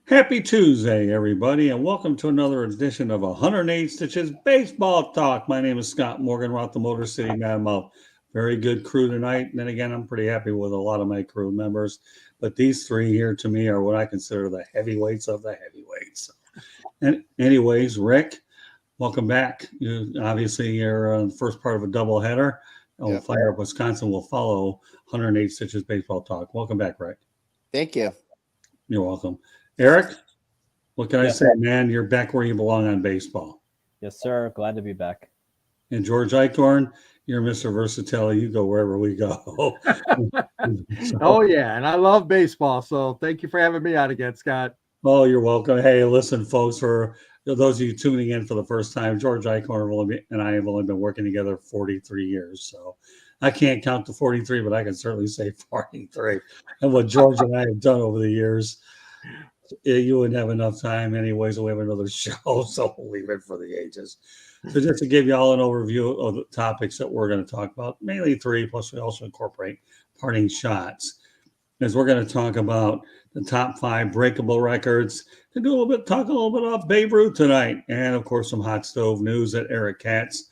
Happy Tuesday, everybody, and welcome to another edition of 108 Stitches Baseball Talk. My name is Scott Morgan. We're out the Motor City Madmouth. Very good crew tonight. And then again, I'm pretty happy with a lot of my crew members. But these three here to me are what I consider the heavyweights of the heavyweights. And anyways, Rick, welcome back. You obviously you're the first part of a doubleheader. Yep. Fire Up Wisconsin will follow 108 Stitches Baseball Talk. Welcome back, Rick. Thank you. You're welcome. Eric, what can I Yes. say, man? You're back where you belong on baseball. Yes, sir. Glad to be back. And George Eichhorn, you're Mr. Versatility. You go wherever we go. Oh, yeah. And I love baseball. So thank you for having me on again, Scott. Oh, you're welcome. Hey, listen, folks, for those of you tuning in for the first time, George Eichhorn and I have only been working together 43 years. So I can't count to 43, but I can certainly say 43. And what George and I have done over the years, you wouldn't have enough time anyways. We have another show, so we'll leave it for the ages. So just to give you all an overview of the topics that we're going to talk about, mainly three, plus we also incorporate parting shots, as we're going to talk about the top 5 breakable records, to talk a little bit about Babe Ruth tonight, and of course some hot stove news that Eric Katz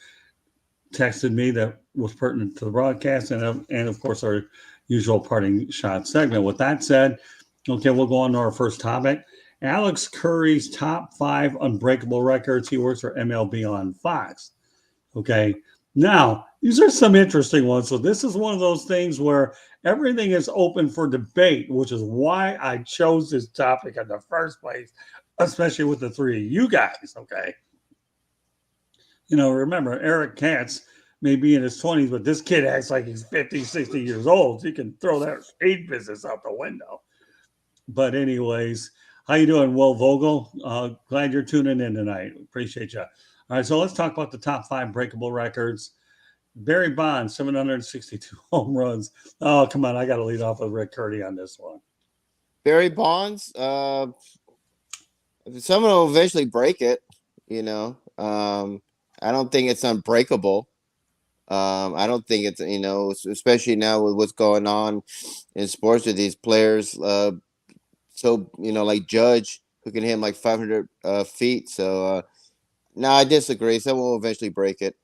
texted me that was pertinent to the broadcast, and of course our usual parting shot segment. With that said, okay, we'll go on to our first topic. Alex Curry's top 5 unbreakable records. He works for MLB on Fox. Okay. Now, these are some interesting ones. So this is one of those things where everything is open for debate, which is why I chose this topic in the first place, especially with the three of you guys. Okay. Remember, Eric Katz may be in his 20s, but this kid acts like he's 50, 60 years old. So you can throw that age business out the window. But anyways, how you doing, Will Vogel? Glad you're tuning in tonight. Appreciate you. All right, so let's talk about the top 5 breakable records. Barry Bonds, 762 home runs. Oh, come on. I got to lead off with Rick Curdy on this one. Barry Bonds, someone will eventually break it, I don't think it's unbreakable. I don't think it's, especially now with what's going on in sports with these players, like Judge, who can hit him like 500 feet. So, no, I disagree. Someone will eventually break it.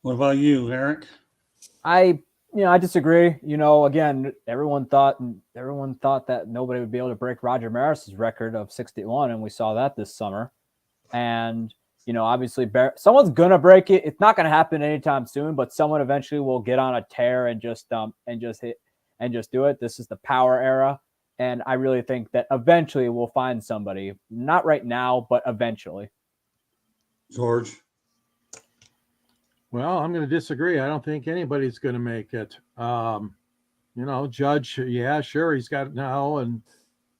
What about you, Eric? I disagree. Again, everyone thought that nobody would be able to break Roger Maris's record of 61, and we saw that this summer. And obviously, someone's gonna break it. It's not gonna happen anytime soon, but someone eventually will get on a tear and just hit and just do it. This is the power era. And I really think that eventually we'll find somebody, not right now, but eventually. George? Well, I'm going to disagree. I don't think anybody's going to make it. Judge, yeah, sure, he's got it now, and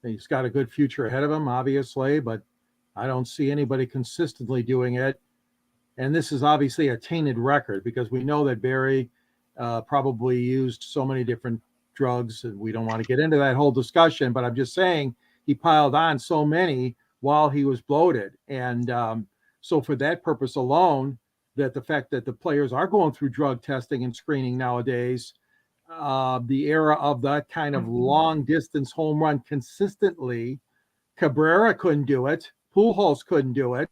he's got a good future ahead of him, obviously, but I don't see anybody consistently doing it. And this is obviously a tainted record because we know that Barry probably used so many different drugs, and we don't want to get into that whole discussion, but I'm just saying he piled on so many while he was bloated. And so for that purpose alone, that the fact that the players are going through drug testing and screening nowadays, the era of that kind of long distance home run consistently, Cabrera couldn't do it. Pujols couldn't do it.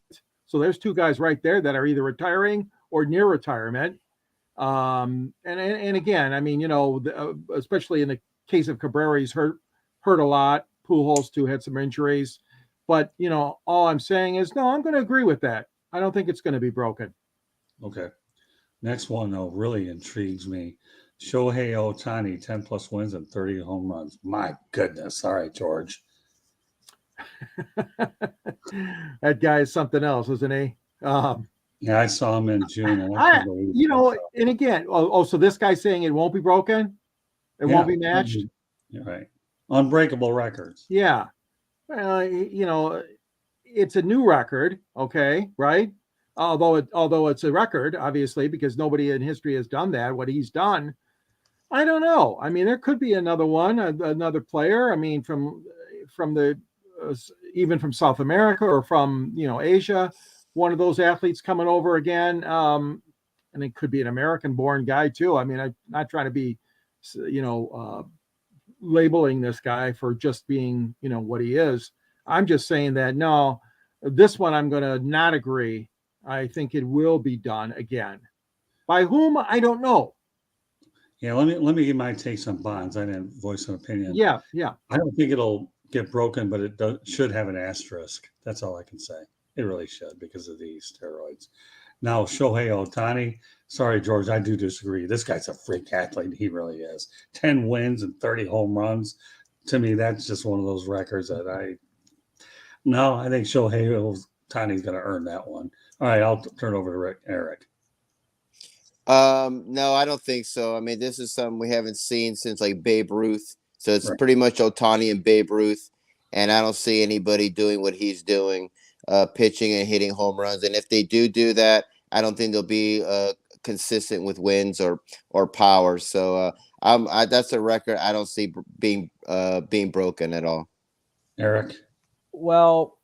So there's 2 guys right there that are either retiring or near retirement. And again, I mean, especially in the case of Cabrera, he's hurt a lot. Pujols too had some injuries, but all I'm saying is, no, I'm going to agree with that. I don't think it's going to be broken. Okay. Next one, though, really intrigues me. Shohei Ohtani, 10 plus wins and 30 home runs. My goodness. All right, George. That guy is something else, isn't he? Yeah, I saw him in June. And and again, so this guy's saying it won't be broken? It won't be matched? You're right. Unbreakable records. Yeah. It's a new record, okay, right? Although it's a record, obviously, because nobody in history has done that, what he's done. I don't know. I mean, there could be another one, another player. I mean, from the even from South America or from Asia, one of those athletes coming over again, and it could be an American-born guy too. I mean, I'm not trying to be, labeling this guy for just being, what he is. I'm just saying that no, this one I'm going to not agree. I think it will be done again. By whom? I don't know. Yeah, let me give my takes on Bonds. I didn't voice an opinion. Yeah. I don't think it'll get broken, but it should have an asterisk. That's all I can say. It really should because of these steroids. Now, Shohei Ohtani, sorry, George, I do disagree. This guy's a freak athlete. He really is. 10 wins and 30 home runs. To me, that's just one of those records that I think Shohei Ohtani's going to earn that one. All right, I'll turn over to Eric. No, I don't think so. I mean, this is something we haven't seen since like Babe Ruth. So it's Right. pretty much Ohtani and Babe Ruth. And I don't see anybody doing what he's doing, pitching and hitting home runs. And if they do that, I don't think they'll be consistent with wins or power. So that's a record I don't see being broken at all. Eric? Well,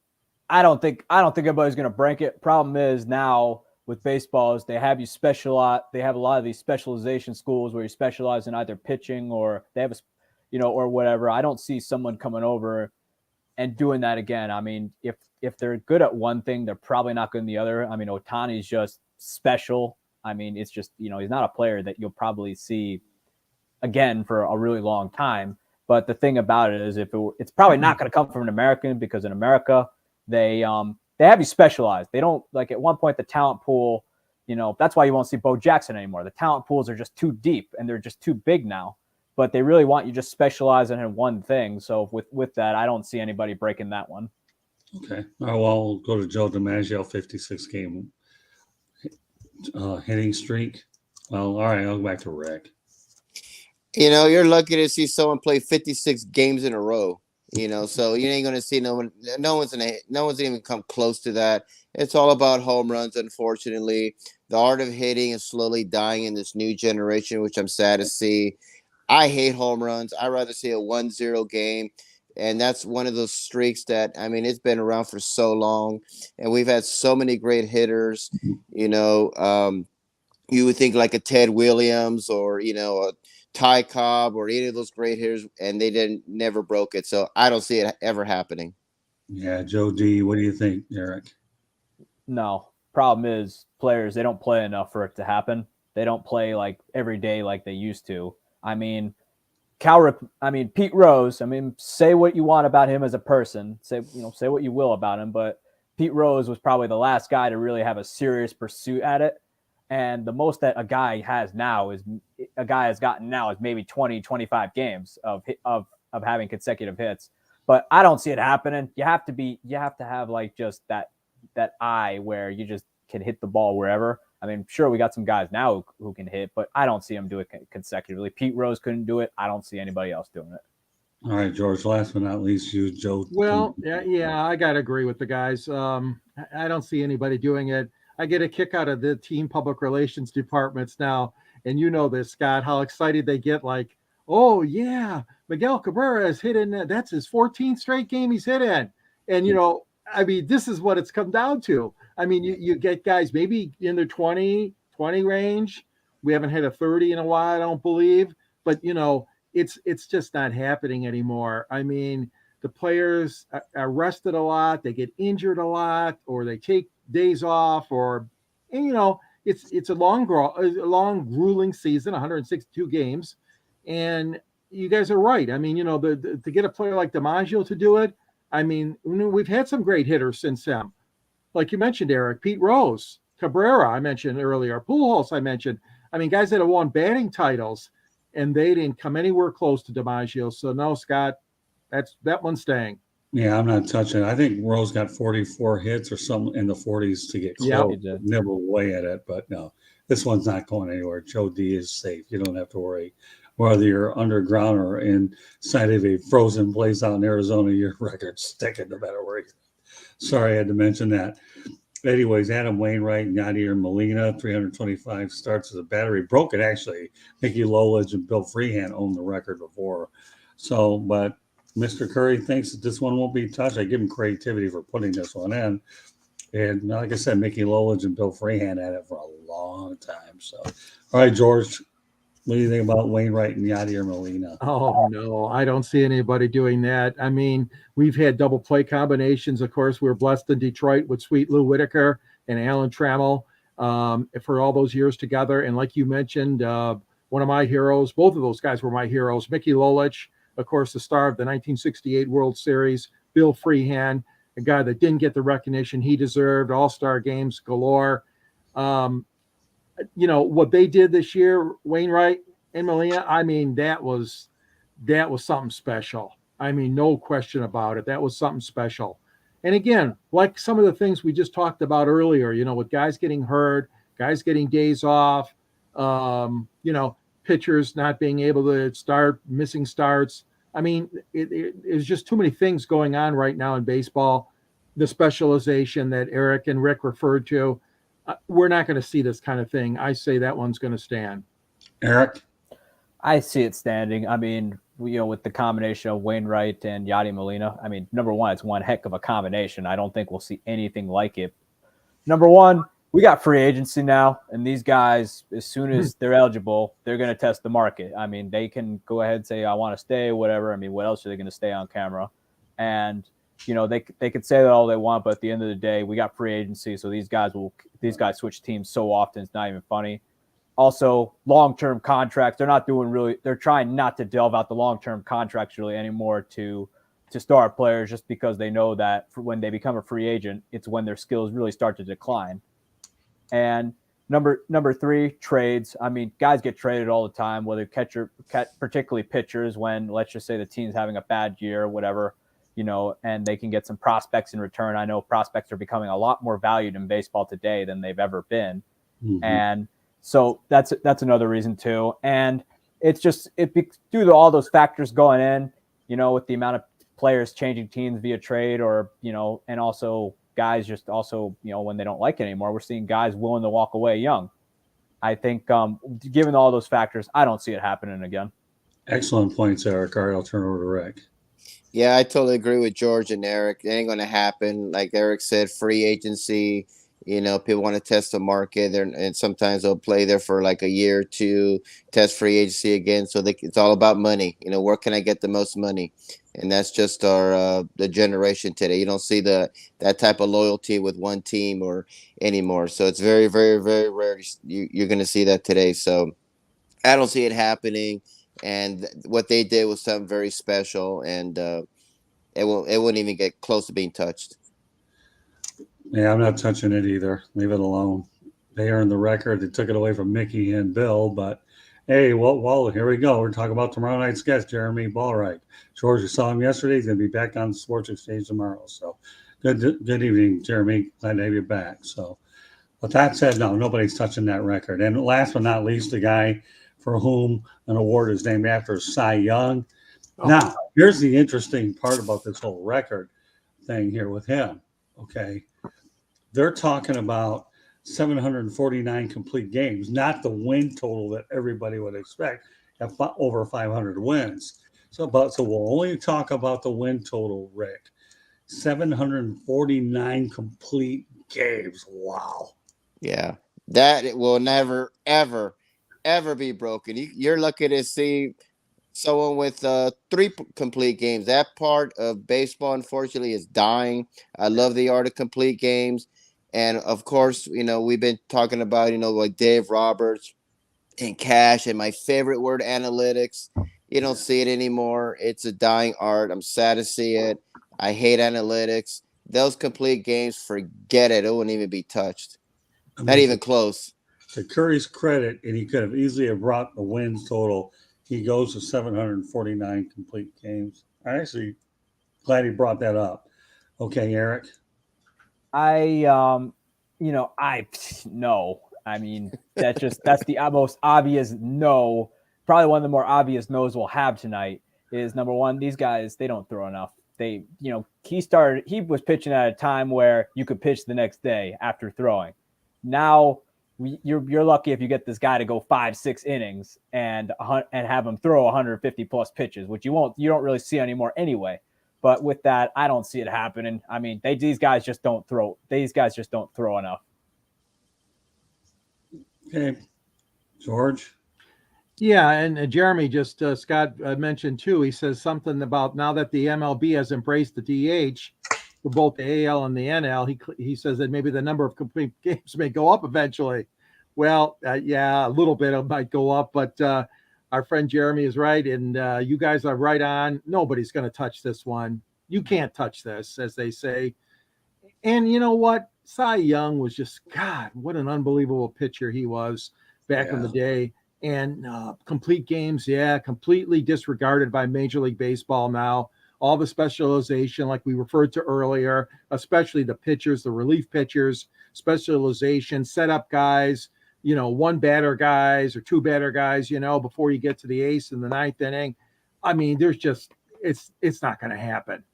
I don't think anybody's going to break it. Problem is now with baseball is they have you specialize. They have a lot of these specialization schools where you specialize in either pitching or they have or whatever. I don't see someone coming over and doing that again. I mean, if they're good at one thing, they're probably not good in the other. I mean, Ohtani's just special. I mean, it's just, he's not a player that you'll probably see again for a really long time. But the thing about it is it's probably not going to come from an American because in America, they have you specialized. They don't, like, at one point, the talent pool, that's why you won't see Bo Jackson anymore. The talent pools are just too deep and they're just too big now. But they really want you just specializing in one thing. So with that, I don't see anybody breaking that one. Okay. All right, well, I'll go to Joe DiMaggio, 56-game hitting streak. Well, all right, I'll go back to Rick. You're lucky to see someone play 56 games in a row. So you ain't gonna see no one's gonna even come close to that. It's all about home runs, unfortunately. The art of hitting is slowly dying in this new generation, which I'm sad to see. I hate home runs. I'd rather see a 1-0 game. And that's one of those streaks that, I mean, it's been around for so long. And we've had so many great hitters. You would think like a Ted Williams or, a Ty Cobb or any of those great hitters, and they never broke it. So I don't see it ever happening. Yeah, Joe D, what do you think, Eric? No. Problem is players, they don't play enough for it to happen. They don't play like every day like they used to. I mean, Pete Rose, say what you want about him as a person, say what you will about him, but Pete Rose was probably the last guy to really have a serious pursuit at it. And the most that a guy has gotten now is maybe 20, 25 games of having consecutive hits. But I don't see it happening. You have to have like just that eye where you just can hit the ball wherever. I mean, sure, we got some guys now who can hit, but I don't see them do it consecutively. Pete Rose couldn't do it. I don't see anybody else doing it. All right, George, last but not least, you, Joe. Well, yeah, I got to agree with the guys. I don't see anybody doing it. I get a kick out of the team public relations departments now. And you know this, Scott, how excited they get, like, oh, yeah, Miguel Cabrera is hitting. That's his 14th straight game he's hit in. And, this is what it's come down to. I mean, you get guys maybe in their 20 range. We haven't hit a 30 in a while, I don't believe. But, it's just not happening anymore. I mean, the players are rested a lot. They get injured a lot, or they take days off, it's a long, grueling season, 162 games. And you guys are right. I mean, to get a player like DiMaggio to do it, I mean, we've had some great hitters since him. Like you mentioned, Eric, Pete Rose, Cabrera, I mentioned earlier, Pujols, I mentioned. I mean, guys that have won batting titles, and they didn't come anywhere close to DiMaggio. So, no, Scott, that one's staying. Yeah, I'm not touching it. I think Rose got 44 hits or something in the 40s to get close, nibble away at it. But no, this one's not going anywhere. Joe D is safe. You don't have to worry. Whether you're underground or inside of a frozen place out in Arizona, your record's sticking no matter where you're. Sorry, I had to mention that. Anyways, Adam Wainwright, Yadier Molina, 325 starts as a battery. Broke it, actually. Mickey Lolich and Bill Freehan owned the record before. So, but Mr. Curry thinks that this one won't be touched. I give him creativity for putting this one in. And like I said, Mickey Lolich and Bill Freehan had it for a long time. So, all right, George, What do you think about Wainwright and Yadier Molina? Oh no, I don't see anybody doing that. I mean, we've had double play combinations. Of course, we were blessed in Detroit with Sweet Lou Whitaker and Alan Trammell for all those years together. And like you mentioned, one of my heroes, both of those guys were my heroes. Mickey Lolich, of course, the star of the 1968 World Series. Bill Freehand, a guy that didn't get the recognition he deserved. All-star games galore. What they did this year, Wainwright and Molina, I mean, that was something special. I mean, no question about it. That was something special. And again, like some of the things we just talked about earlier, with guys getting hurt, guys getting days off, pitchers not being able to start, missing starts. I mean, it's just too many things going on right now in baseball. The specialization that Eric and Rick referred to, we're not going to see this kind of thing. I say that one's going to stand. Eric? I see it standing. I mean, with the combination of Wainwright and Yadi Molina, I mean, number one, it's one heck of a combination. I don't think we'll see anything like it. Number one, we got free agency now, and these guys, as soon as they're eligible, they're going to test the market. I mean, they can go ahead and say, I want to stay, whatever. I mean, what else are they going to stay on camera? And, they could say that all they want, but at the end of the day, we got free agency, so these guys switch teams so often, it's not even funny. Also, long-term contracts, they're trying not to delve out the long-term contracts really anymore to star players, just because they know that when they become a free agent, it's when their skills really start to decline. And number three, trades. I mean, guys get traded all the time, whether particularly pitchers, when let's just say the team's having a bad year or whatever, and they can get some prospects in return. I know prospects are becoming a lot more valued in baseball today than they've ever been. Mm-hmm. And so that's another reason too. And it's just, due to all those factors going in, with the amount of players changing teams via trade or, and also guys just also, when they don't like it anymore, we're seeing guys willing to walk away young. I think given all those factors, I don't see it happening again. Excellent points, Eric. All right, I'll turn over to Rick. Yeah, I totally agree with George and Eric. It ain't going to happen. Like Eric said, free agency, people want to test the market there, and sometimes they'll play there for like a year or two, test free agency again. So it's all about money. Where can I get the most money? And that's just the generation today. You don't see that type of loyalty with one team or anymore. So it's very, very, very rare. You're going to see that today. So I don't see it happening. And what they did was something very special, and it wouldn't even get close to being touched. Yeah, I'm not touching it either. Leave it alone. They earned the record. They took it away from Mickey and Bill, but hey, well, here we go. We're talking about tomorrow night's guest, Jeremy Ballright. George, you saw him yesterday. He's going to be back on the Sports Exchange tomorrow. So good evening, Jeremy. Glad to have you back. So with that said, no, nobody's touching that record. And last but not least, the guy for whom an award is named after, Cy Young. Oh. Now, here's the interesting part about this whole record thing here with him, okay? They're talking about 749 complete games, not the win total that everybody would expect at over 500 wins. So we'll only talk about the win total, Rick. 749 complete games. Wow. Yeah, that it will never, ever be broken. You're lucky to see someone with 3 complete games. That part of baseball, unfortunately, is dying. I love the art of complete games. And of course, we've been talking about, like Dave Roberts and Cash, and my favorite word, analytics. You don't see it anymore. It's a dying art. I'm sad to see it. I hate analytics. Those complete games, forget it. It wouldn't even be touched. Not even close. To Curry's credit, and he could have easily have brought the wins total, he goes to 749 complete games. I'm actually glad he brought that up. Okay, Eric. No. I mean, that's the most obvious no. Probably one of the more obvious no's we'll have tonight is, number one, these guys, they don't throw enough. He was pitching at a time where you could pitch the next day after throwing. Now you're lucky if you get this guy to go 5-6 innings and have him throw 150 plus pitches, which you don't really see anymore anyway. But with that, I don't see it happening. I mean, these guys just don't throw. These guys just don't throw enough. Okay, George. Yeah, and Jeremy just Scott mentioned too. He says something about now that the MLB has embraced the DH for both the AL and the NL. He says that maybe the number of complete games may go up eventually. Well, yeah, a little bit it might go up, but our friend Jeremy is right, and you guys are right on. Nobody's going to touch this one. You can't touch this, as they say. And you know what? Cy Young was just, God, what an unbelievable pitcher he was back in the day. And complete games, yeah, completely disregarded by Major League Baseball now. All the specialization, like we referred to earlier, especially the pitchers, the relief pitchers, specialization, setup guys, one batter guys or two batter guys, before you get to the ace in the ninth inning. I mean, there's just, it's not going to happen.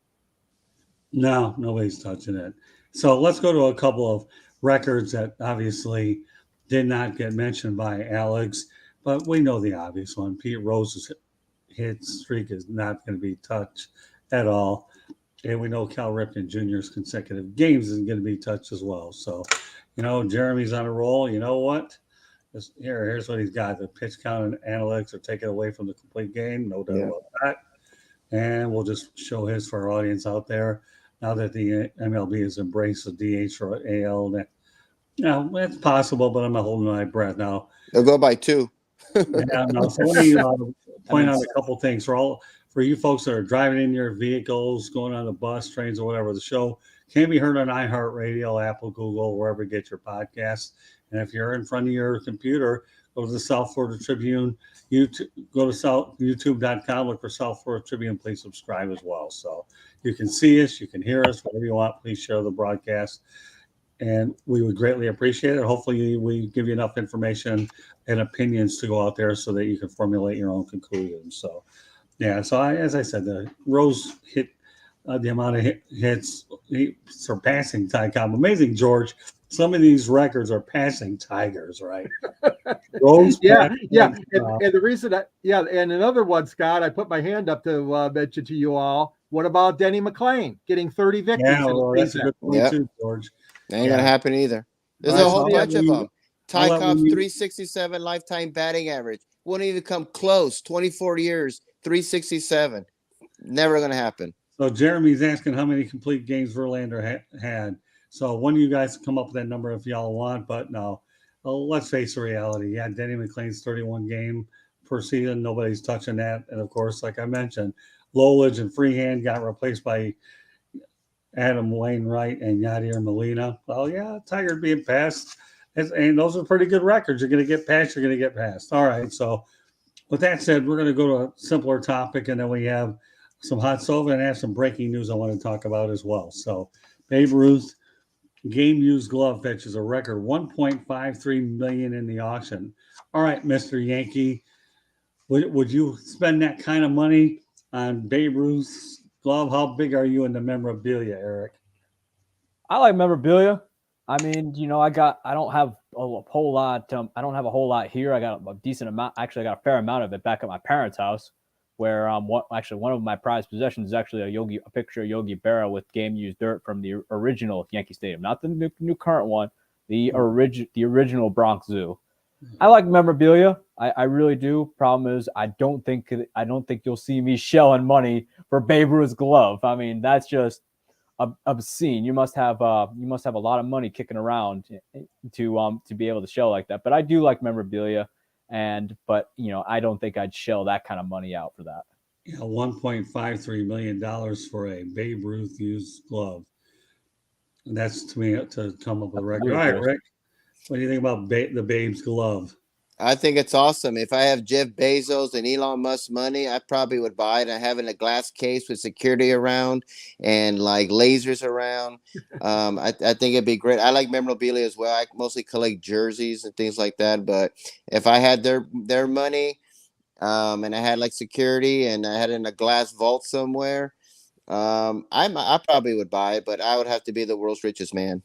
No, nobody's touching it. So let's go to a couple of records that obviously did not get mentioned by Alex, but we know the obvious one. Pete Rose's hit streak is not going to be touched at all. And we know Cal Ripken Jr.'s consecutive games isn't going to be touched as well. So, Jeremy's on a roll. You know what? Here's what he's got. The pitch count and analytics are taken away from the complete game. No doubt about that. And we'll just show his for our audience out there. Now that the MLB has embraced the DH or AL, it's possible, but I'm not holding my breath now. They'll go by two. So let me point out a couple things for you folks that are driving in your vehicles, going on the bus, trains, or whatever. The show can be heard on iHeartRadio, Apple, Google, wherever you get your podcasts. And if you're in front of your computer, go to the South Florida Tribune. Go to youtube.com, look for South Florida Tribune. Please subscribe as well. So you can see us, you can hear us, whatever you want. Please share the broadcast. And we would greatly appreciate it. Hopefully we give you enough information and opinions to go out there so that you can formulate your own conclusions. So, as I said, the Rose hit the amount of hits, surpassing Ty Cobb. Amazing, George. Some of these records are passing Tigers, right? Rose, yeah. And the reason and another one, Scott, I put my hand up to mention to you all. What about Denny McClain getting 30 victories? Yeah, that's a good point too, George. That ain't gonna happen either. There's a whole bunch of them. Ty Cobb's 367 lifetime batting average. Wouldn't even come close. 24 years, 367. Never gonna happen. So Jeremy's asking how many complete games Verlander had. So one of you guys come up with that number if y'all want, but no. Well, let's face the reality. Yeah, Denny McClain's 31 game per season. Nobody's touching that. And of course, like I mentioned, Lolich and Freehand got replaced by Adam Wainwright and Yadier Molina. Well, yeah, Tiger being passed. And those are pretty good records. You're going to get passed, you're going to get passed. All right. So with that said, we're going to go to a simpler topic, and then we have some hot stove and have some breaking news I want to talk about as well. So Babe Ruth game used glove fetches a record $1.53 million in the auction. All right, Mr. Yankee, would you spend that kind of money on Babe Ruth's glove? How big are you into memorabilia, Eric? I like memorabilia. I mean, I don't have a whole lot. I don't have a whole lot here. I got a decent amount. Actually, I got a fair amount of it back at my parents' house, where one of my prized possessions is actually a picture of Yogi Berra with game used dirt from the original Yankee Stadium, not the new current one, the original Bronx Zoo. I like memorabilia. I really do. Problem is, I don't think you'll see me shelling money for Babe Ruth's glove. I mean, that's just obscene. You must have a lot of money kicking around to be able to shell like that. But I do like memorabilia, but I don't think I'd shell that kind of money out for that. Yeah, $1.53 million for a Babe Ruth used glove. And that's to me to come up with a record. All right, Rick, what do you think about the Babe's glove? I think it's awesome. If I have Jeff Bezos and Elon Musk money, I probably would buy it. I have it in a glass case with security around and like lasers around. I think it'd be great. I like memorabilia as well. I mostly collect jerseys and things like that. But if I had their money, and I had like security and I had it in a glass vault somewhere, I probably would buy it. But I would have to be the world's richest man.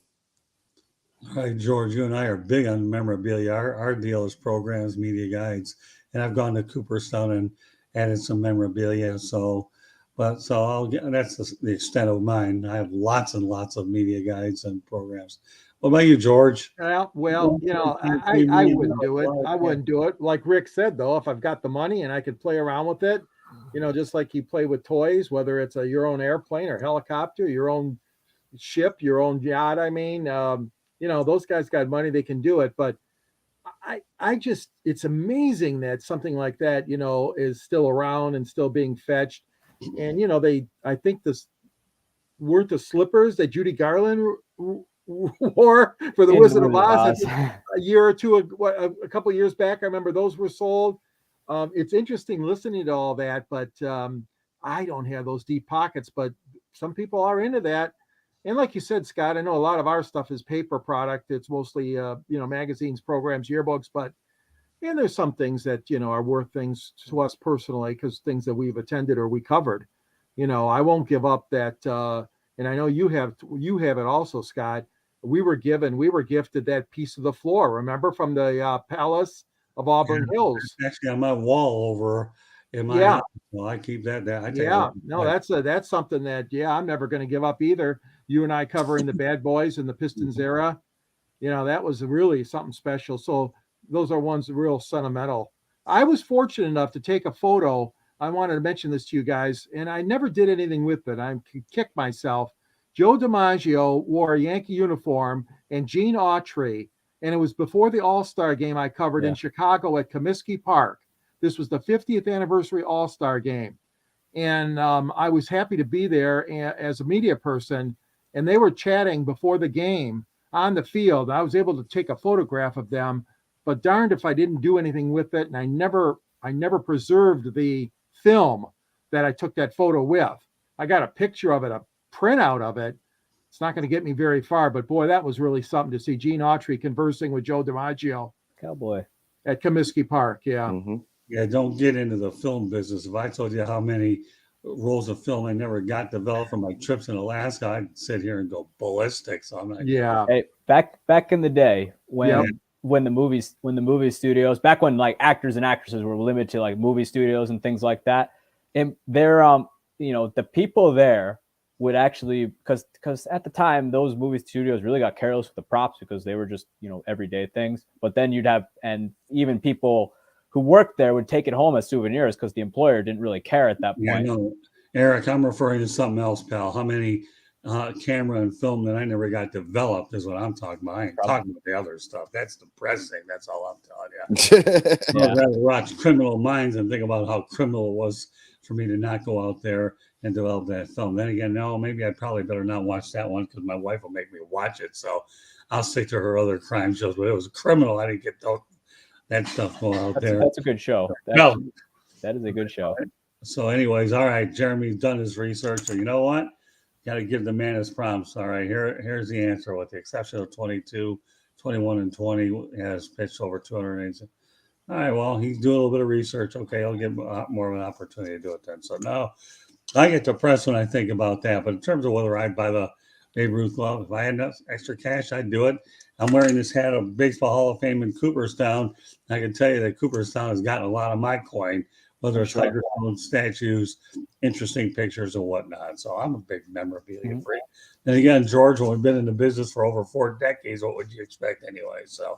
All right, George, you and I are big on memorabilia. Our deal is programs, media guides, and I've gone to Cooperstown and added some memorabilia. So that's the extent of mine. I have lots and lots of media guides and programs. What about you, George? Well, I wouldn't do it. I wouldn't do it. Like Rick said, though, if I've got the money and I could play around with it, just like you play with toys, whether it's your own airplane or helicopter, your own ship, your own yacht. I mean, those guys got money, they can do it. But I just, it's amazing that something like that, is still around and still being fetched. And, I think this weren't the slippers that Judy Garland wore for the Wizard of Oz a year or two, a couple of years back. I remember those were sold. It's interesting listening to all that, but I don't have those deep pockets, but some people are into that. And like you said, Scott, I know a lot of our stuff is paper product. It's mostly, magazines, programs, yearbooks, but and there's some things that, are worth things to us personally, because things that we've attended or we covered. I won't give up that. And I know you have it also, Scott. We were gifted that piece of the floor, remember, from the Palace of Auburn Hills. Actually on my wall over in my house. Well, I keep that. That's something that, I'm never going to give up either. You and I covering the Bad Boys and the Pistons era, that was really something special. So those are ones real sentimental. I was fortunate enough to take a photo. I wanted to mention this to you guys, and I never did anything with it. I kicked myself. Joe DiMaggio wore a Yankee uniform and Gene Autry, and it was before the All-Star game I covered in Chicago at Comiskey Park. This was the 50th anniversary All-Star game. And I was happy to be there as a media person, and they were chatting before the game on the field. I was able to take a photograph of them, but darned if I didn't do anything with it. And I never preserved the film that I took that photo with. I got a picture of it, a printout of it. It's not going to get me very far, but boy, that was really something to see Gene Autry conversing with Joe DiMaggio. Cowboy. At Comiskey Park, yeah. Mm-hmm. Yeah, don't get into the film business. If I told you how many rolls of film I never got developed from my trips in Alaska, I'd sit here and go ballistic. So I'm not. Yeah. Hey, back in the day when the movie studios, back when like actors and actresses were limited to like movie studios and things like that, and they're the people there would actually, because at the time those movie studios really got careless with the props because they were just everyday things. But then you'd have, and even people who worked there would take it home as souvenirs because the employer didn't really care at that point. Yeah, no, Eric, I'm referring to something else, pal. How many camera and film that I never got developed is what I'm talking about. I ain't talking about the other stuff. That's depressing. That's all I'm telling you. I'd rather watch Criminal Minds and think about how criminal it was for me to not go out there and develop that film. Then again, no, maybe I probably better not watch that one because my wife will make me watch it. So I'll stick to her other crime shows. But it was criminal. I didn't get that stuff going out there. That's a good show. That is a good show. So anyways, all right, Jeremy's done his research. So you know what? Got to give the man his prompts. All right, here's the answer. With the exception of 22, 21, and 20 has pitched over 280. All right, well, he's doing a little bit of research. Okay, I'll give more of an opportunity to do it then. So now I get depressed when I think about that. But in terms of whether I'd buy the Babe Ruth glove, if I had enough extra cash, I'd do it. I'm wearing this hat of Baseball Hall of Fame in Cooperstown. I can tell you that Cooperstown has gotten a lot of my coin, whether it's microphone statues, interesting pictures, and whatnot. So I'm a big memorabilia freak. And again, George, when we've been in the business for over 4 decades, what would you expect anyway? So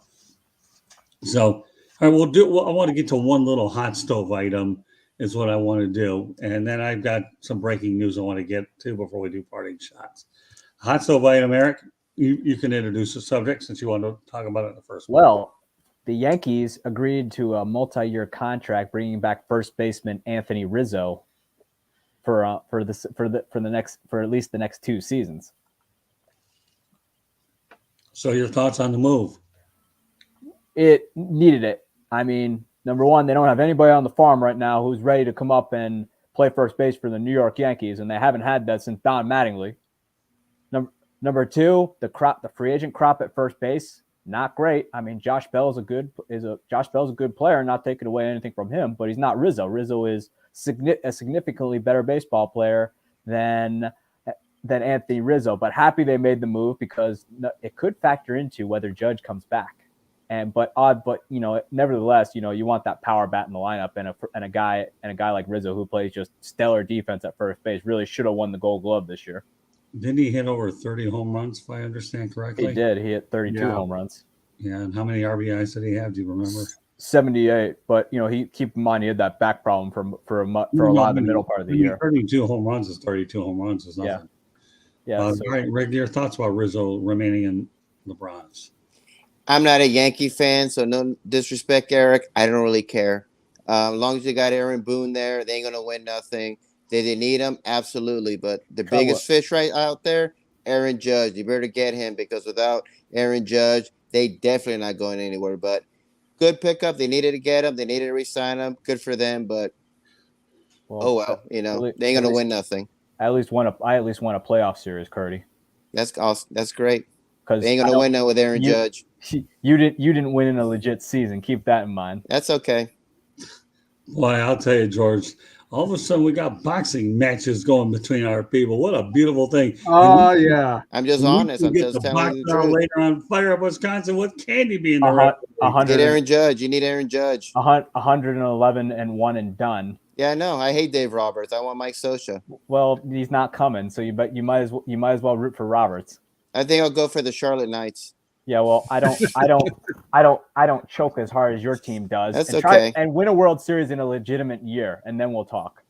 all right, I want to get to one little hot stove item is what I want to do. And then I've got some breaking news I want to get to before we do parting shots. Hot stove item, Eric, you can introduce the subject since you want to talk about it in the first one. Well, the Yankees agreed to a multi-year contract, bringing back first baseman Anthony Rizzo for at least the next 2 seasons. So your thoughts on the move? It needed it. I mean, number one, they don't have anybody on the farm right now who's ready to come up and play first base for the New York Yankees, and they haven't had that since Don Mattingly. Number two, the free agent crop at first base, not great. I mean, Josh Bell's a good player, not taking away anything from him, but he's not Rizzo. Rizzo is a significantly better baseball player than Anthony Rizzo. But happy they made the move because it could factor into whether Judge comes back. But nevertheless, you want that power bat in the lineup, and a guy like Rizzo who plays just stellar defense at first base really should have won the Gold Glove this year. Didn't he hit over 30 home runs, if I understand correctly? He did. He hit 32 Yeah. home runs. Yeah, and how many RBIs did he have? Do you remember? 78, but he keep in mind he had that back problem for a No, lot of I the mean, middle part of the I mean, year. 32 home runs is 32 home runs. Is Yeah. nothing. Yeah. All So right, Rick, your thoughts about Rizzo remaining in the Bronx? I'm not a Yankee fan, so no disrespect, Eric. I don't really care. As long as you got Aaron Boone there, they ain't gonna win nothing. Did they need him? Absolutely. But the biggest fish right out there, Aaron Judge. You better get him because without Aaron Judge, they definitely not going anywhere. But good pickup. They needed to get him. They needed to re-sign him. Good for them. But oh well, they ain't gonna win nothing. I at least won a playoff series, Curdy. That's awesome. That's great. Because They ain't gonna win that with Aaron Judge. You didn't win in a legit season. Keep that in mind. That's okay. Boy, I'll tell you, George. All of a sudden, we got boxing matches going between our people. What a beautiful thing! Oh, yeah. I'm just honest. I'm get just the telling box you the out truth. later on Fire Up Wisconsin with Candy being the ref. Get Aaron Judge. You need Aaron Judge. 111 and 1 and done. Yeah, I know. I hate Dave Roberts. I want Mike Scioscia. Well, he's not coming, so you might as well root for Roberts. I think I'll go for the Charlotte Knights. Yeah, well, I don't choke as hard as your team does. That's and okay. And win a World Series in a legitimate year, and then we'll talk.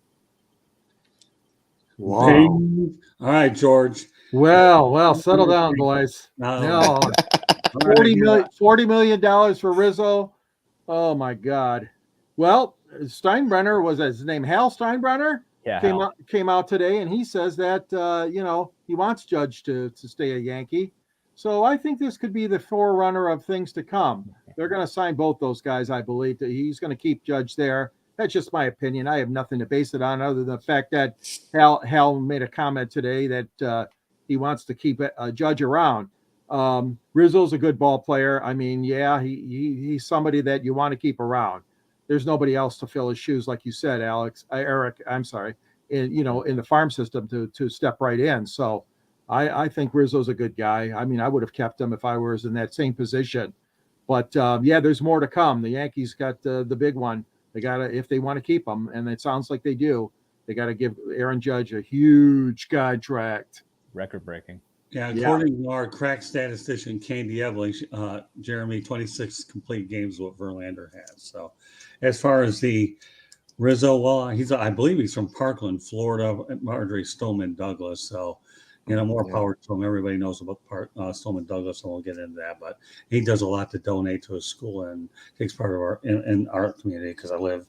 Wow. All right, George. Well, settle down, boys. No. $40 million for Rizzo. Oh my God. Well, Steinbrenner was his name, Hal Steinbrenner. Yeah, came out today, and he says that he wants Judge to stay a Yankee. So I think this could be the forerunner of things to come. They're going to sign both those guys, I believe. That he's going to keep Judge there. That's just my opinion. I have nothing to base it on other than the fact that Hal made a comment today that he wants to keep a Judge around. Rizzo's a good ball player. I mean, yeah, he's somebody that you want to keep around. There's nobody else to fill his shoes, like you said, Eric. I'm sorry, in the farm system to step right in. So I think Rizzo's a good guy. I mean, I would have kept him if I was in that same position. But yeah, there's more to come. The Yankees got the big one. They got to, if they want to keep him, and it sounds like they do, they got to give Aaron Judge a huge contract. Record breaking. Yeah, according to our crack statistician Candy Evelyn, Jeremy, 26 complete games what Verlander has. So, as far as the Rizzo, well, I believe he's from Parkland, Florida, Marjorie Stoneman Douglas. So, more power to him. Everybody knows about Stoneman Douglas, and we'll get into that. But he does a lot to donate to his school and takes part of in our community because I live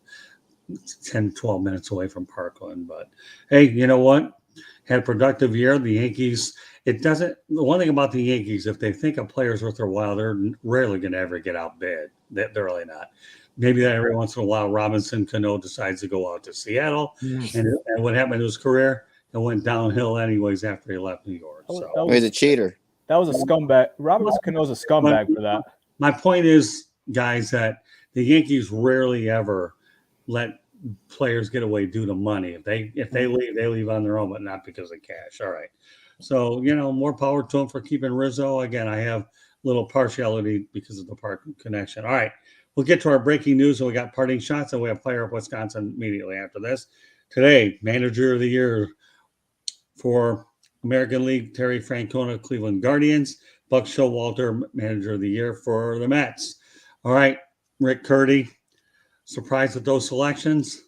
10, 12 minutes away from Parkland. But hey, you know what? Had a productive year. The Yankees. The one thing about the Yankees, if they think a player's worth their while, they're rarely going to ever get outbid. They're really not. Maybe that every once in a while, Robinson Cano decides to go out to Seattle. And what happened to his career? It went downhill anyways after he left New York. So he's a cheater. That was a scumbag. Robinson Cano's a scumbag for that. My point is, guys, that the Yankees rarely ever let players get away due to money. If they leave, they leave on their own, but not because of cash. All right. So, more power to him for keeping Rizzo. Again, I have a little partiality because of the Park connection. All right. We'll get to our breaking news, and we got parting shots, and we have Fire Up Wisconsin immediately after this. Today, Manager of the Year for American League, Terry Francona, Cleveland Guardians. Buck Showalter, Manager of the Year for the Mets. All right, Rick Curdy, surprised with those selections?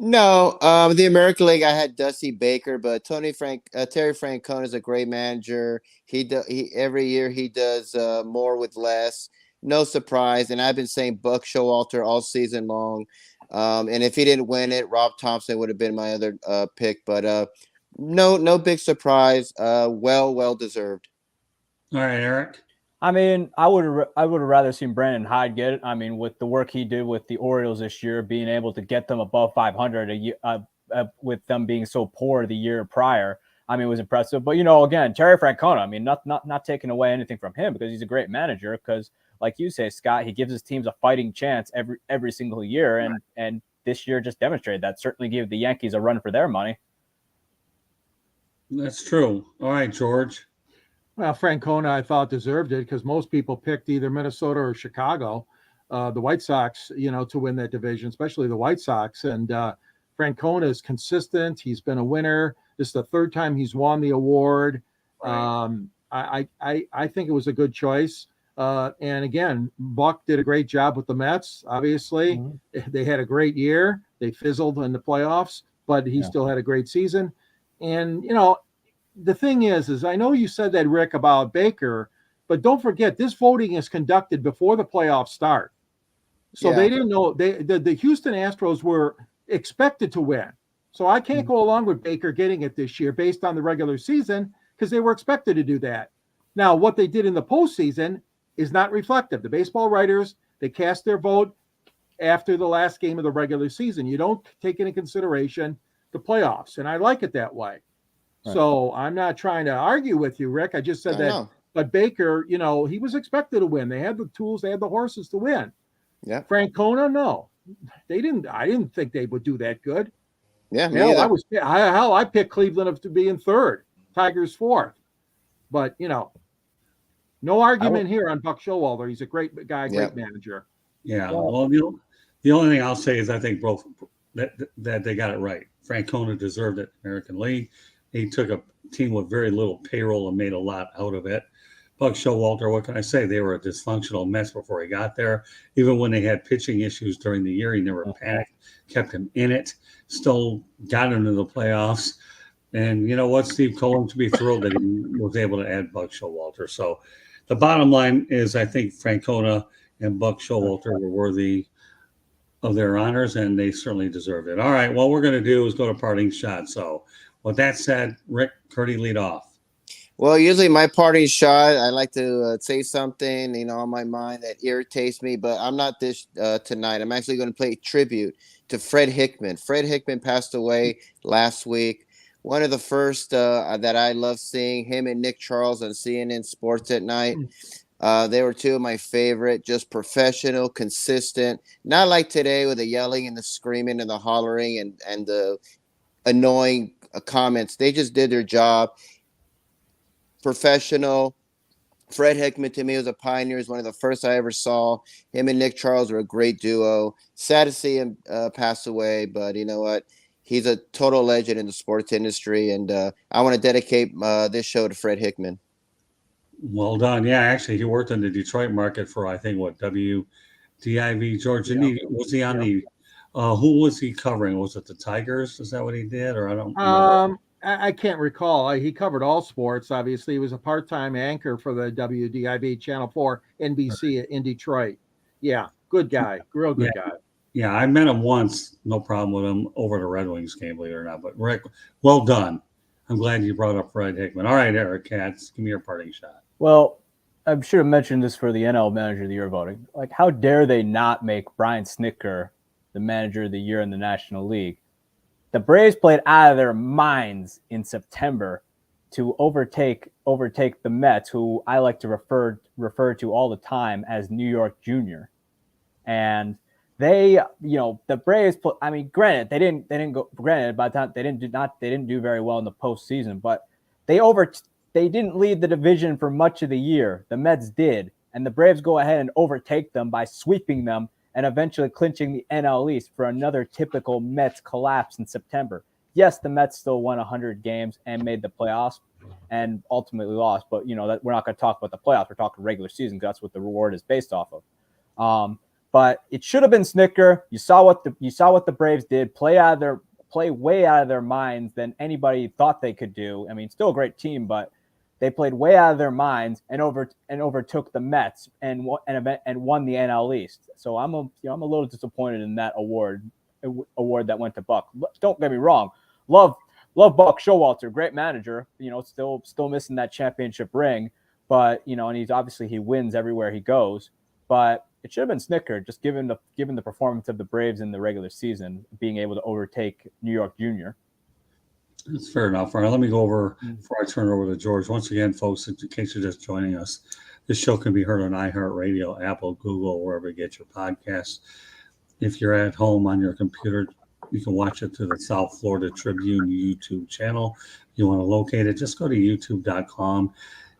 No, the American League, I had Dusty Baker, but Terry Francona is a great manager. Every year he does more with less. No surprise. And I've been saying Buck Showalter all season long. And if he didn't win it, Rob Thompson would have been my other pick. But no big surprise. Well deserved. All right, Eric. I mean, I would have rather seen Brandon Hyde get it. I mean, with the work he did with the Orioles this year, being able to get them above 500 a year, with them being so poor the year prior, I mean, it was impressive. But again, Terry Francona, I mean, not taking away anything from him because he's a great manager. Because, like you say, Scott, he gives his teams a fighting chance every single year, and this year just demonstrated that. Certainly gave the Yankees a run for their money. That's true. All right, George. Well, Francona, I thought deserved it because most people picked either Minnesota or Chicago, the White Sox, to win that division, especially the White Sox. And Francona is consistent. He's been a winner. This is the third time he's won the award. Right. I think it was a good choice. And again, Buck did a great job with the Mets. Obviously, they had a great year. They fizzled in the playoffs, but he still had a great season. And the thing is I know you said that, Rick, about Baker, but don't forget this voting is conducted before the playoffs start. So they didn't know the Houston Astros were expected to win. So I can't go along with Baker getting it this year based on the regular season because they were expected to do that. Now, what they did in the postseason is not reflective. The baseball writers, they cast their vote after the last game of the regular season. You don't take into consideration the playoffs, and I like it that way. Right. So I'm not trying to argue with you, Rick. I just said that. But Baker, he was expected to win. They had the tools, they had the horses to win. Yeah. Francona, no, they didn't. I didn't think they would do that good. Yeah, I picked Cleveland to be in third, Tigers fourth. But no argument here on Buck Showalter. He's a great guy, great manager. Yeah. Well, the only thing I'll say is I think both that they got it right. Francona deserved it. American League. He took a team with very little payroll and made a lot out of it. Buck Showalter, what can I say? They were a dysfunctional mess before he got there. Even when they had pitching issues during the year, he never panicked, kept him in it, still got him to the playoffs. And you know what? Steve Cohen should be thrilled that he was able to add Buck Showalter. So the bottom line is I think Francona and Buck Showalter were worthy of their honors, and they certainly deserved it. All right, what we're going to do is go to parting shot. So with that said, Rick, Curdy, lead off. Well, usually my parting shot, I like to say something, on my mind that irritates me, but I'm not this tonight. I'm actually going to play tribute to Fred Hickman. Fred Hickman passed away last week. One of the first that I love seeing, him and Nick Charles on CNN Sports at night. They were two of my favorite, just professional, consistent, not like today with the yelling and the screaming and the hollering and the annoying comments. They just did their job. Professional. Fred Hickman to me was a pioneer. Is one of the first I ever saw. Him and Nick Charles were a great duo. Sad to see him pass away, but you know what? He's a total legend in the sports industry, and I want to dedicate this show to Fred Hickman. Well done. Yeah, actually, he worked in the Detroit market for, I think, WDIV. George, was he on the who was he covering? Was it the Tigers? Is that what he did? Or I don't remember. I can't recall. He covered all sports. Obviously, he was a part-time anchor for the WDIV Channel 4 NBC in Detroit. Yeah, good guy, real good guy. Yeah, I met him once. No problem with him over at a Red Wings game, believe it or not. But Rick, well done. I'm glad you brought up Fred Hickman. All right, Eric Katz, give me your parting shot. Well, I should have mentioned this for the NL Manager of the Year voting. Like, how dare they not make Brian Snitker the Manager of the Year in the National League? The Braves played out of their minds in September to overtake the Mets, who I like to refer to all the time as New York Junior. And they, the Braves. Granted, they didn't go. Granted, by the time they didn't do very well in the postseason, but they didn't lead the division for much of the year. The Mets did, and the Braves go ahead and overtake them by sweeping them and eventually clinching the NL East for another typical Mets collapse in September. Yes, the Mets still won 100 games and made the playoffs and ultimately lost, but that we're not going to talk about the playoffs. We're talking regular season because that's what the reward is based off of. But it should have been Snitker. You saw what the Braves did, play way out of their minds than anybody thought they could do. I mean, still a great team, but they played way out of their minds and overtook the Mets and won the NL East. So I'm a little disappointed in that award that went to Buck. Don't get me wrong, love Buck Showalter, great manager. Still missing that championship ring, but and he wins everywhere he goes. But it should have been Snitker, just given the performance of the Braves in the regular season, being able to overtake New York Junior. That's fair enough. All right, let me go over before I turn it over to George. Once again, folks, in case you're just joining us, this show can be heard on iHeartRadio, Apple, Google, wherever you get your podcasts. If you're at home on your computer, you can watch it through the South Florida Tribune YouTube channel. If you want to locate it, just go to youtube.com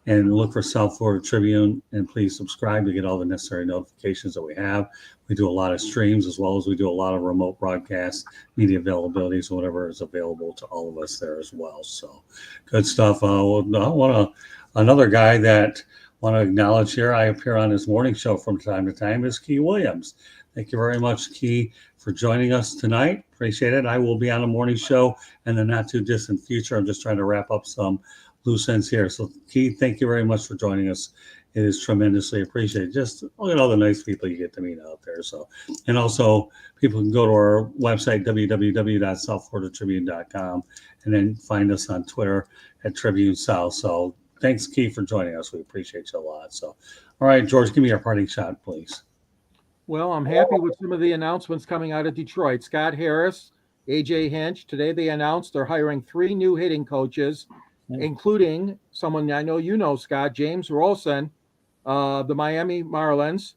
and look for South Florida Tribune, and please subscribe to get all the necessary notifications that we have. We do a lot of streams as well as we do a lot of remote broadcasts, media availabilities, whatever is available to all of us there as well. So good stuff. Another guy that want to acknowledge here, I appear on his morning show from time to time, is Key Williams. Thank you very much, Key, for joining us tonight. Appreciate it. I will be on a morning show in the not too distant future. I'm just trying to wrap up some loose ends here. So, Key, thank you very much for joining us. It is tremendously appreciated. Just look at all the nice people you get to meet out there. So, and also people can go to our website, www.southfloridatribune.com, and then find us on Twitter at Tribune South. So, thanks, Key, for joining us. We appreciate you a lot. So, all right, George, give me your parting shot, please. Well, I'm happy with some of the announcements coming out of Detroit. Scott Harris, AJ Hinch, today they announced they're hiring 3 new hitting coaches, including someone I know you know, Scott, James Rolson, the Miami Marlins.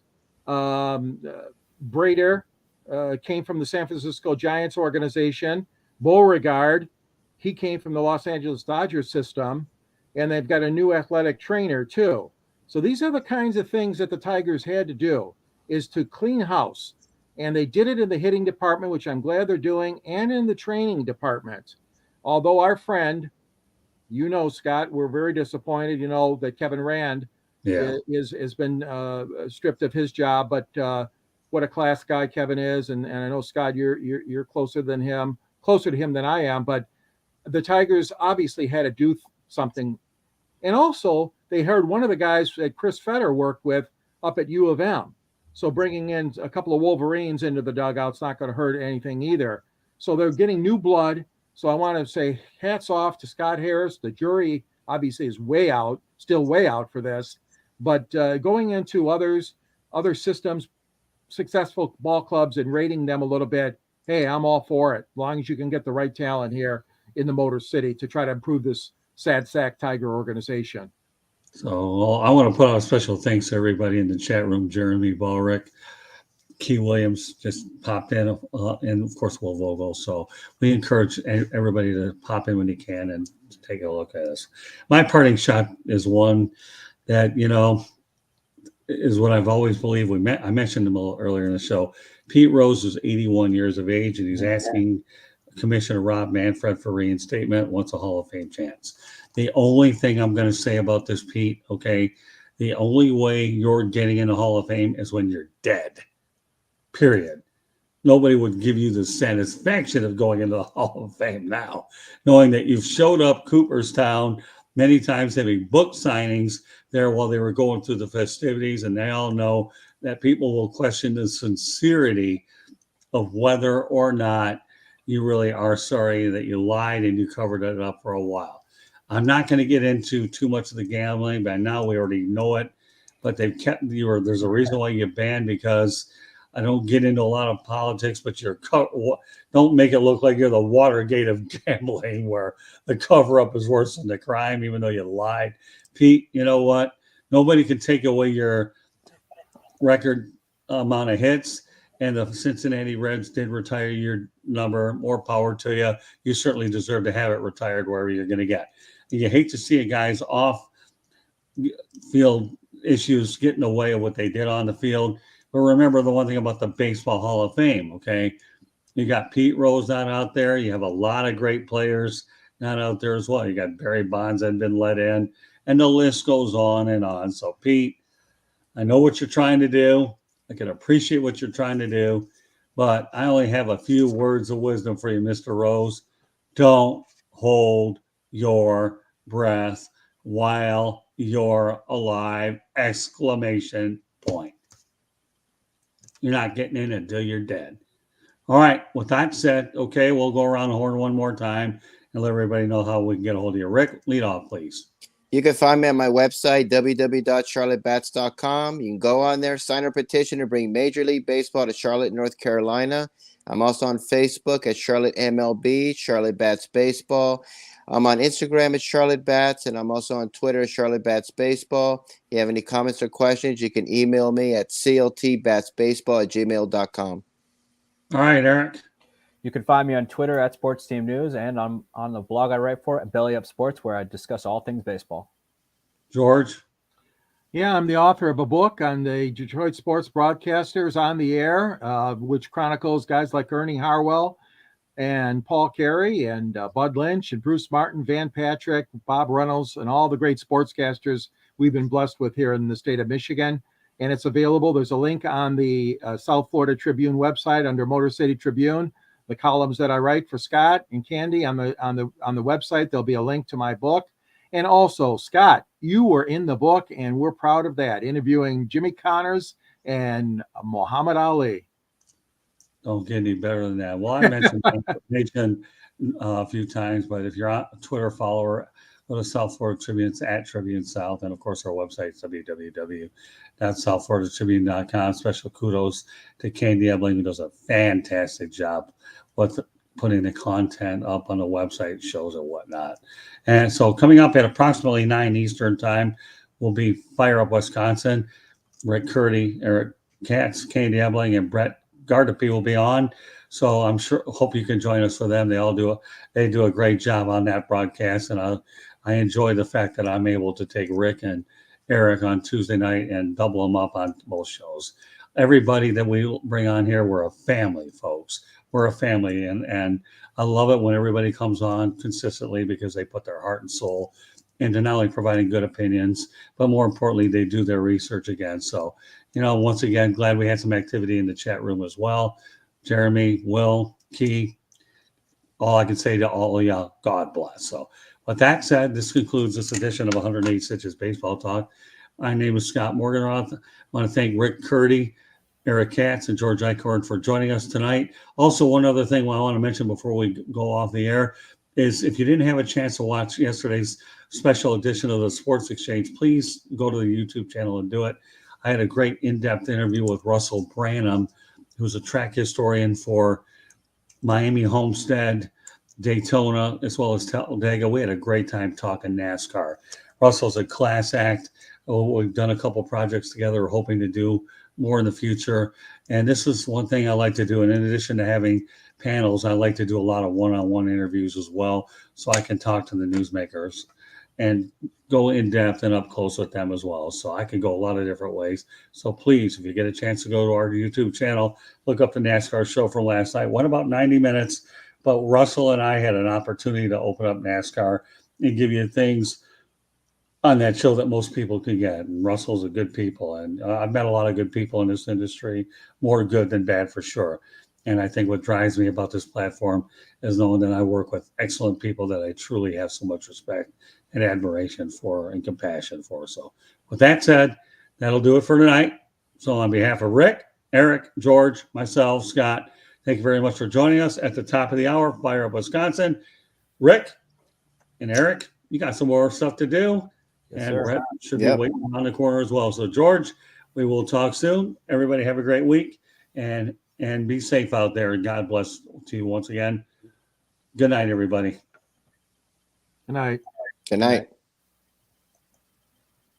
Brader came from the San Francisco Giants organization. Beauregard, he came from the Los Angeles Dodgers system. And they've got a new athletic trainer, too. So these are the kinds of things that the Tigers had to do, is to clean house. And they did it in the hitting department, which I'm glad they're doing, and in the training department. Although our friend, you know, Scott, we're very disappointed, you know, that Kevin Rand has been stripped of his job. But what a class guy Kevin is. And I know, Scott, you're closer to him than I am. But the Tigers obviously had to do something. And also, they heard one of the guys that Chris Fetter worked with up at U of M. So bringing in a couple of Wolverines into the dugout's not going to hurt anything either. So they're getting new blood. So I want to say hats off to Scott Harris. The jury obviously is still way out for this. But going into other systems, successful ball clubs, and rating them a little bit, hey, I'm all for it, as long as you can get the right talent here in the Motor City to try to improve this sad sack Tiger organization. So I want to put out a special thanks to everybody in the chat room. Jeremy Ballrick, Key Williams just popped in, and of course Will Vogel. So we encourage everybody to pop in when you can and take a look at us. My parting shot is one that, you know, is what I've always believed. I mentioned him a little earlier in the show. Pete Rose is 81 years of age, and he's asking Commissioner Rob Manfred for reinstatement, wants a Hall of Fame chance. The only thing I'm going to say about this, Pete, okay, the only way you're getting in the Hall of Fame is when you're dead, period. Nobody would give you the satisfaction of going into the Hall of Fame now, knowing that you've showed up Cooperstown many times, having book signings there while they were going through the festivities, and they all know that people will question the sincerity of whether or not you really are sorry that you lied and you covered it up for a while. I'm not going to get into too much of the gambling, but now we already know it. But they've kept you, or there's a reason why you banned, because I don't get into a lot of politics, but don't make it look like you're the Watergate of gambling, where the cover up is worse than the crime, even though you lied. Pete, you know what? Nobody can take away your record amount of hits. And the Cincinnati Reds did retire your number. More power to you. You certainly deserve to have it retired wherever you're going to get. You hate to see a guy's off field issues get in the way of what they did on the field. But remember the one thing about the Baseball Hall of Fame, okay? You got Pete Rose not out there. You have a lot of great players not out there as well. You got Barry Bonds that had been let in, and the list goes on and on. So, Pete, I know what you're trying to do. I can appreciate what you're trying to do, but I only have a few words of wisdom for you, Mr. Rose. Don't hold your breath while you're alive! Exclamation point. You're not getting in until you're dead. All right. With that said, okay, we'll go around the horn one more time and let everybody know how we can get a hold of you. Rick, lead off, please. You can find me on my website, www.charlottebats.com. You can go on there, sign a petition to bring Major League Baseball to Charlotte, North Carolina. I'm also on Facebook at Charlotte MLB, Charlotte Bats Baseball. I'm on Instagram at Charlotte Bats, and I'm also on Twitter at Charlotte Bats Baseball. If you have any comments or questions, you can email me at cltbatsbaseball@gmail.com. All right, Eric. You can find me on Twitter at Sports Team News, and I'm on the blog I write for at Belly Up Sports, where I discuss all things baseball. George? Yeah, I'm the author of a book on the Detroit sports broadcasters on the air, which chronicles guys like Ernie Harwell and Paul Carey and Bud Lynch and Bruce Martin, Van Patrick, Bob Reynolds, and all the great sportscasters we've been blessed with here in the state of Michigan. And it's available. There's a link on the South Florida Tribune website under Motor City Tribune. The columns that I write for Scott and Candy on the website, there'll be a link to my book. And also, Scott, you were in the book, and we're proud of that, interviewing Jimmy Connors and Muhammad Ali. Don't get any better than that. Well, I mentioned information a few times, but if you're a Twitter follower, go to South Florida Tribune. It's at Tribune South. And of course, our website is www.southfloridatribune.com. Special kudos to Candy Ebling, who does a fantastic job with putting the content up on the website, shows and whatnot. And so coming up at approximately 9 Eastern time will be Fire Up Wisconsin. Rick Curdy, Eric Katz, Candy Ebling, and Brett Gardepy will be on. So I'm sure, hope you can join us for them. They do a great job on that broadcast. And I enjoy the fact that I'm able to take Rick and Eric on Tuesday night and double them up on both shows. Everybody that we bring on here, we're a family, folks. We're a family. And I love it when everybody comes on consistently because they put their heart and soul into not only providing good opinions, but more importantly, they do their research again. So, once again, glad we had some activity in the chat room as well. Jeremy, Will, Key, all I can say to all of y'all, God bless. So with that said, this concludes this edition of 108 Stitches Baseball Talk. My name is Scott Morganroth. I want to thank Rick Curdy, Eric Katz, and George Eichhorn for joining us tonight. Also, one other thing I want to mention before we go off the air is if you didn't have a chance to watch yesterday's special edition of the Sports Exchange, please go to the YouTube channel and do it. I had a great in-depth interview with Russell Branham, who's a track historian for Miami Homestead, Daytona, as well as Talladega. We had a great time talking NASCAR. Russell's a class act. We've done a couple projects together. We're hoping to do more in the future. And this is one thing I like to do. And in addition to having panels, I like to do a lot of one-on-one interviews as well, so I can talk to the newsmakers and go in depth and up close with them as well. So I can go a lot of different ways. So please, if you get a chance to go to our YouTube channel, look up the NASCAR show from last night. Went about 90 minutes, but Russell and I had an opportunity to open up NASCAR and give you things on that show that most people can get. And Russell's a good people. And I've met a lot of good people in this industry, more good than bad for sure. And I think what drives me about this platform is knowing that I work with excellent people that I truly have so much respect and admiration for and compassion for. So with that said, that'll do it for tonight. So on behalf of Rick, Eric, George, myself, Scott, thank you very much for joining us at the top of the hour, Fire Up Wisconsin. Rick and Eric, you got some more stuff to do. Yes, and sir. Brett should be waiting on the corner as well. So George, we will talk soon. Everybody have a great week and be safe out there. And God bless to you once again. Good night, everybody. Good night. Good night.